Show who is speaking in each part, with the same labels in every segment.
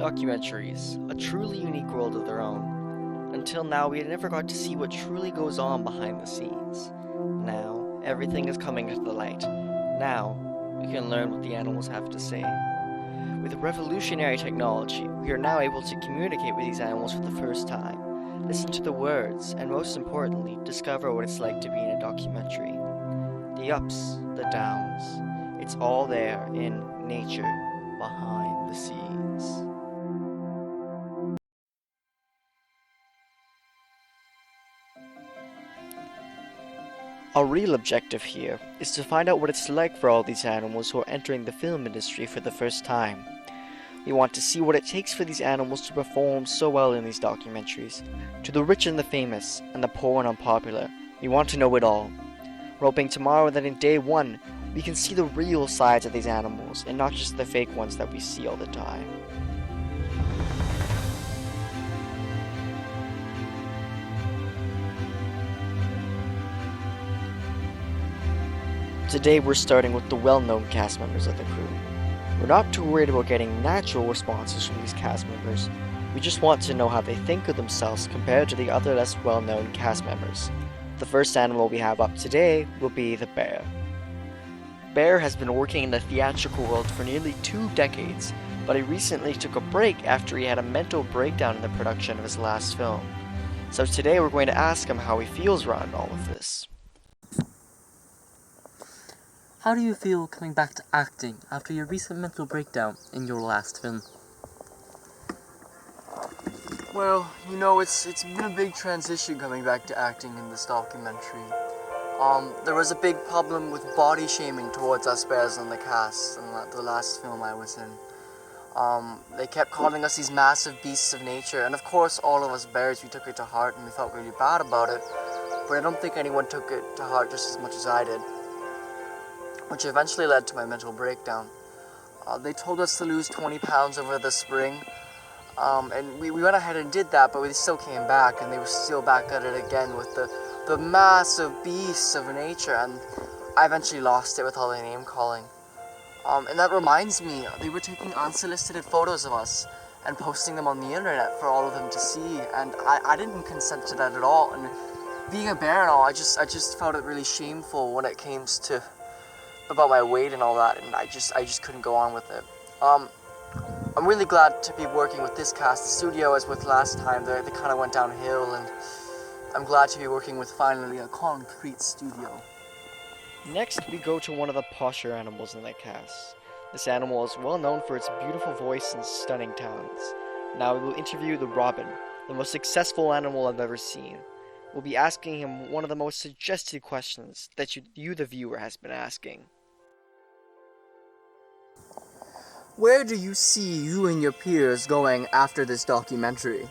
Speaker 1: Documentaries, a truly unique world of their own. Until now, we had never got to see what truly goes on behind the scenes. Now, everything is coming to the light. Now, we can learn what the animals have to say. With revolutionary technology, we are now able to communicate with these animals for the first time, listen to the words, and most importantly, discover what it's like to be in a documentary. The ups, the downs, it's all there in nature behind the scenes. Our real objective here is to find out what it's like for all these animals who are entering the film industry for the first time. We want to see what it takes for these animals to perform so well in these documentaries. To the rich and the famous, and the poor and unpopular, we want to know it all. We're hoping tomorrow that in day one, we can see the real sides of these animals and not just the fake ones that we see all the time. Today we're starting with the well-known cast members of the crew. We're not too worried about getting natural responses from these cast members. We just want to know how they think of themselves compared to the other less well-known cast members. The first animal we have up today will be the bear. Bear has been working in the theatrical world for nearly 2 decades, but he recently took a break after he had a mental breakdown in the production of his last film. So today we're going to ask him how he feels around all of this.
Speaker 2: How do you feel coming back to acting after your recent mental breakdown in your last film?
Speaker 3: Well, it's been a big transition coming back to acting in this documentary. There was a big problem with body shaming towards us bears in the cast in the last film I was in. They kept calling us these massive beasts of nature, and of course all of us bears, we took it to heart and we felt really bad about it, but I don't think anyone took it to heart just as much as I did, which eventually led to my mental breakdown. They told us to lose 20 pounds over the spring, and we went ahead and did that, but we still came back, and they were still back at it again with the massive beasts of nature, and I eventually lost it with all the name calling. And that reminds me, they were taking unsolicited photos of us and posting them on the internet for all of them to see, and I didn't consent to that at all, and being a bear and all, I just felt it really shameful when it came to about my weight and all that, and I just couldn't go on with it. I'm really glad to be working with this cast. The studio, as with last time, they kind of went downhill, and I'm glad to be working with finally a concrete studio.
Speaker 1: Next, we go to one of the posher animals in the cast. This animal is well known for its beautiful voice and stunning talents. Now we will interview the robin, the most successful animal I've ever seen. We'll be asking him one of the most suggested questions that you the viewer, has been asking.
Speaker 3: Where do you see you and your peers going after this documentary?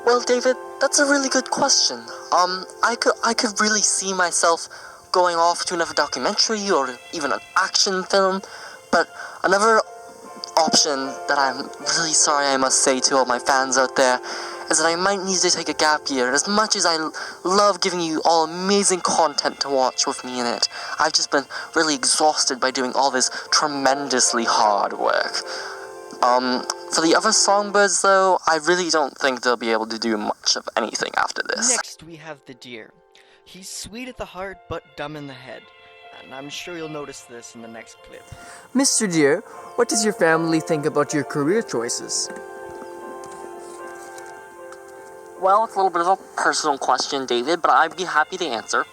Speaker 2: Well, David, that's a really good question. I could really see myself going off to another documentary or even an action film, but another option that I'm really sorry I must say to all my fans out there is that I might need to take a gap year. And as much as I love giving you all amazing content to watch with me in it, I've just been really exhausted by doing all this tremendously hard work. For the other songbirds though, I really don't think they'll be able to do much of anything after this.
Speaker 1: Next, we have the deer. He's sweet at the heart, but dumb in the head. And I'm sure you'll notice this in the next clip.
Speaker 3: Mr. Deer, what does your family think about your career choices?
Speaker 2: Well, it's a little bit of a personal question, David, but I'd be happy to answer.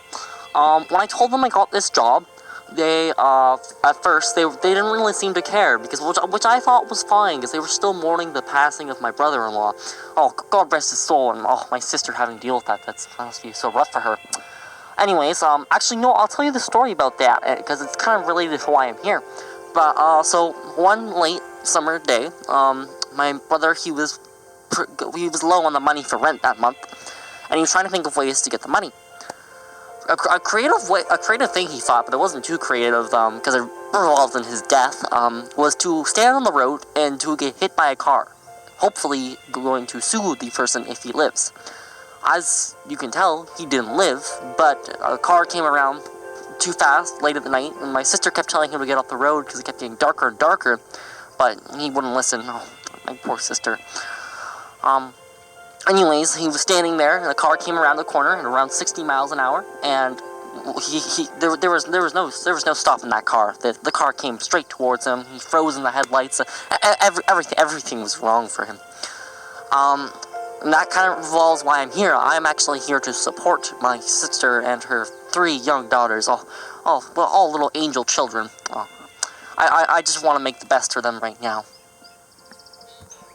Speaker 2: When I told them I got this job, they, at first, they didn't really seem to care, because which I thought was fine, because they were still mourning the passing of my brother-in-law. Oh, God rest his soul, and my sister having to deal with that must be so rough for her. Anyways, actually, no, I'll tell you the story about that, because it's kind of related to why I'm here. But, so, one late summer day, my brother, he was low on the money for rent that month, and he was trying to think of ways to get the money. A creative thing he thought, but it wasn't too creative, because it revolved in his death, was to stand on the road and to get hit by a car, hopefully going to sue the person if he lives. As you can tell, he didn't live, but a car came around, too fast late at the night, and my sister kept telling him to get off the road because it kept getting darker and darker, but he wouldn't listen. Oh, my poor sister. Anyways, he was standing there, and the car came around the corner at around 60 miles an hour, and there was no stopping that car. The car came straight towards him. He froze in the headlights. Everything was wrong for him. And that kind of revolves why I'm here. I'm actually here to support my sister and her 3 young daughters, all little angel children. I just want to make the best for them right now.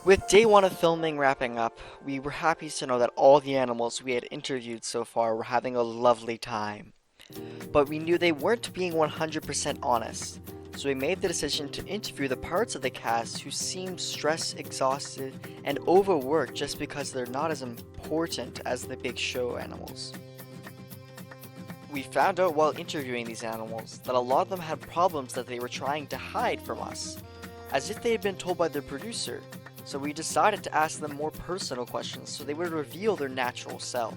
Speaker 1: With day 1 of filming wrapping up, we were happy to know that all the animals we had interviewed so far were having a lovely time. But we knew they weren't being 100% honest, so we made the decision to interview the parts of the cast who seemed stressed, exhausted, and overworked just because they're not as important as the big show animals. We found out while interviewing these animals that a lot of them had problems that they were trying to hide from us, as if they had been told by their producer. So we decided to ask them more personal questions so they would reveal their natural self.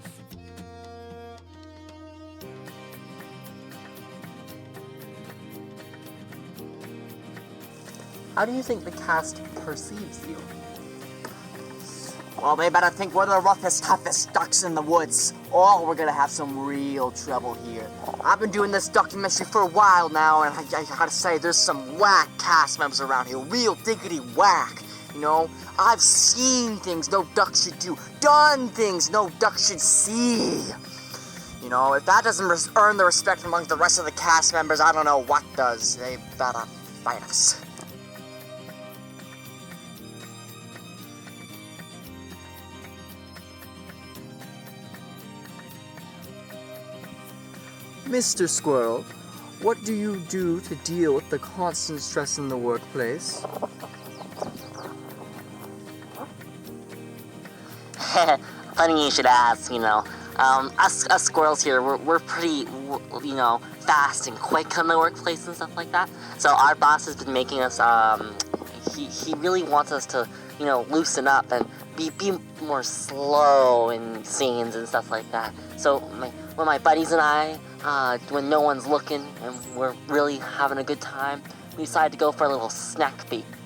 Speaker 2: How do you think the cast perceives you?
Speaker 4: Well, they better think we're the roughest, toughest ducks in the woods, or we're gonna have some real trouble here. I've been doing this documentary for a while now, and I gotta say, there's some whack cast members around here, real diggity whack. You know, I've seen things no duck should do, done things no duck should see. You know, if that doesn't earn the respect among the rest of the cast members, I don't know what does. They better fight us.
Speaker 3: Mr. Squirrel, what do you do to deal with the constant stress in the workplace?
Speaker 2: Funny you should ask, you know. Us squirrels here, we're pretty, you know, fast and quick in the workplace and stuff like that. So our boss has been making us, he really wants us to, you know, loosen up and be more slow in scenes and stuff like that. So when my buddies and I, when no one's looking and we're really having a good time, we decided to go for a little snack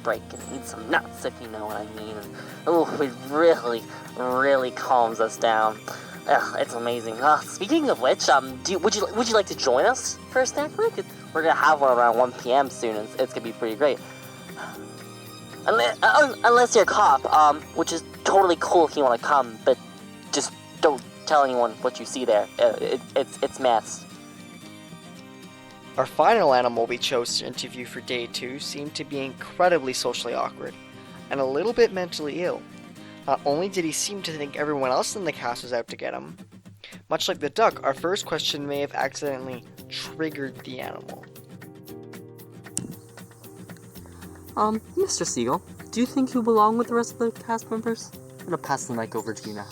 Speaker 2: break and eat some nuts, if you know what I mean. And, it really calms us down. It's amazing. Speaking of which, would you like to join us for a snack break? We're gonna have one around 1 p.m. soon, and it's gonna be pretty great. Unless you're a cop, which is totally cool if you want to come, but just don't tell anyone what you see there. It's mess.
Speaker 1: Our final animal we chose to interview for day 2 seemed to be incredibly socially awkward, and a little bit mentally ill. Not only did he seem to think everyone else in the cast was out to get him, much like the duck, our first question may have accidentally triggered the animal.
Speaker 2: Mr. Seagull, do you think you belong with the rest of the cast members? I'm gonna pass the mic over to you now.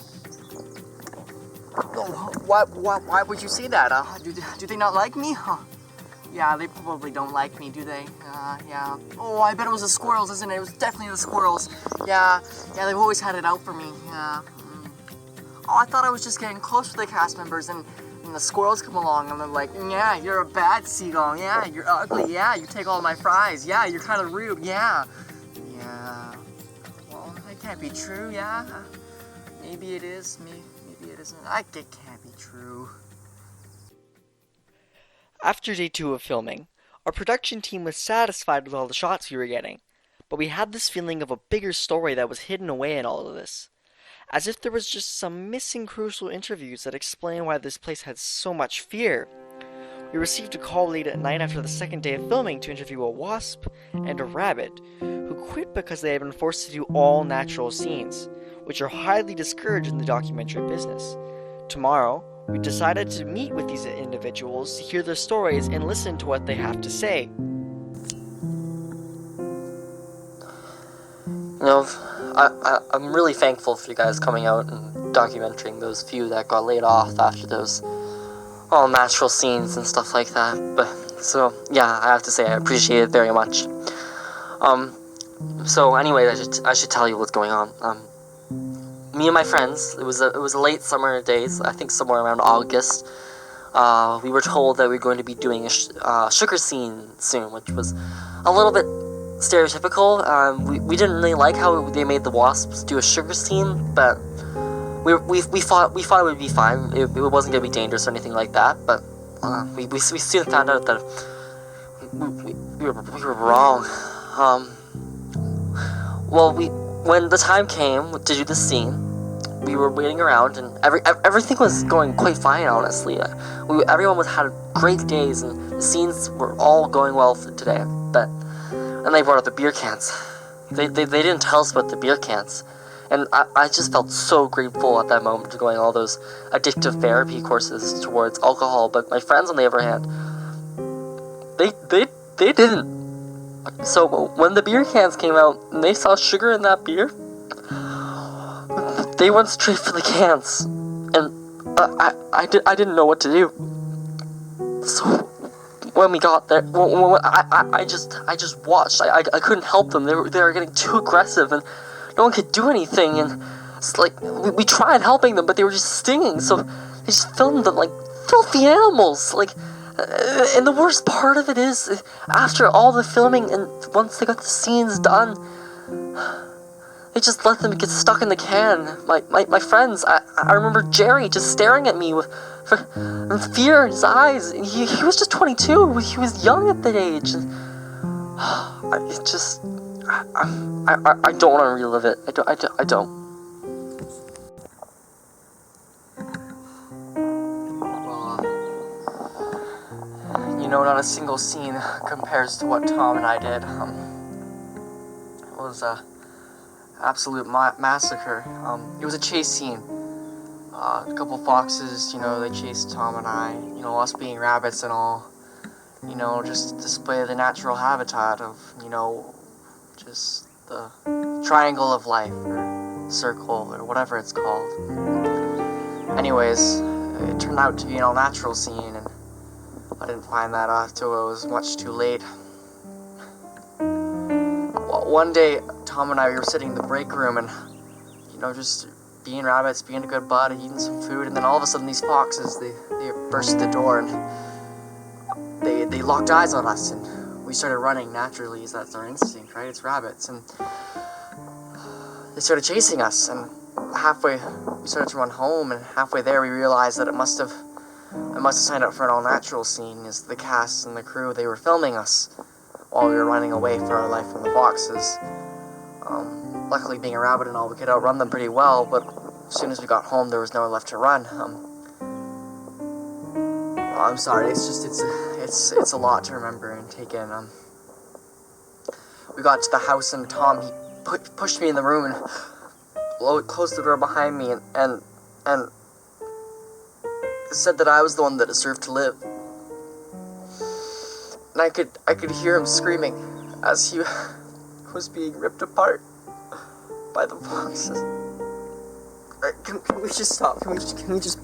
Speaker 4: Oh, why would you say that? Do they not like me? Huh. Yeah, they probably don't like me, do they? Yeah. Oh, I bet it was the squirrels, isn't it? It was definitely the squirrels. Yeah, they've always had it out for me. Yeah. Oh, I thought I was just getting close to the cast members, and the squirrels come along, and they're like, yeah, you're a bad seagull. Yeah, you're ugly. Yeah, you take all my fries. Yeah, you're kind of rude. Yeah. Well, that can't be true. Yeah. Maybe it is. Maybe it isn't. It can't be true.
Speaker 1: After day 2 of filming, our production team was satisfied with all the shots we were getting, but we had this feeling of a bigger story that was hidden away in all of this. As if there was just some missing crucial interviews that explain why this place had so much fear. We received a call late at night after the second day of filming to interview a wasp and a rabbit, who quit because they had been forced to do all natural scenes, which are highly discouraged in the documentary business. Tomorrow, we decided to meet with these individuals to hear their stories and listen to what they have to say.
Speaker 2: You know, I'm really thankful for you guys coming out and documenting those few that got laid off after those all natural scenes and stuff like that. But so yeah, I have to say I appreciate it very much. So anyway, I should tell you what's going on. Me and my friends, it was a late summer days, I think somewhere around August. we were told that we were going to be doing a sugar scene soon, which was a little bit stereotypical. We didn't really like how they made the wasps do a sugar scene, but we thought it would be fine. It wasn't going to be dangerous or anything like that. But we soon found out that we were wrong. Well, when the time came to do the scene, we were waiting around, and everything was going quite fine, honestly. Everyone had great days, and the scenes were all going well for today. But then they brought up the beer cans. They didn't tell us about the beer cans, and I just felt so grateful at that moment to going all those addictive therapy courses towards alcohol. But my friends, on the other hand, they didn't. So when the beer cans came out and they saw sugar in that beer, they went straight for the cans, and I didn't know what to do. So when we got there, I just watched. I couldn't help them. They were getting too aggressive, and no one could do anything. And it's like we tried helping them, but they were just stinging. So they just filmed them like filthy animals. Like, and the worst part of it is, after all the filming and once they got the scenes done, they just let them get stuck in the can. My friends, I remember Jerry just staring at me with fear in his eyes. He was just 22. He was young at that age. And I don't want to relive it. I don't.
Speaker 3: Well, not a single scene compares to what Tom and I did. It was a absolute massacre. It was a chase scene. A couple foxes, they chased Tom and I, us being rabbits and all, just display the natural habitat of, just the triangle of life, or circle, or whatever it's called. Anyways, it turned out to be an all-natural scene, and I didn't find that out till it was much too late. One day, Tom and I were sitting in the break room and, just being rabbits, being a good bud, eating some food, and then all of a sudden these foxes, they burst the door and they locked eyes on us, and we started running naturally, as that's our instinct, right? It's rabbits, and they started chasing us, and halfway, we started to run home, and halfway there we realized that I must have signed up for an all-natural scene, as the cast and the crew, they were filming us while we were running away for our life from the foxes. Luckily, being a rabbit and all, we could outrun them pretty well, but as soon as we got home, there was nowhere left to run. I'm sorry, it's a lot to remember and take in. We got to the house, and Tom, he pushed me in the room and closed the door behind me, and said that I was the one that deserved to live. And I could hear him screaming as he was being ripped apart by the foxes. Can we just stop? Can we just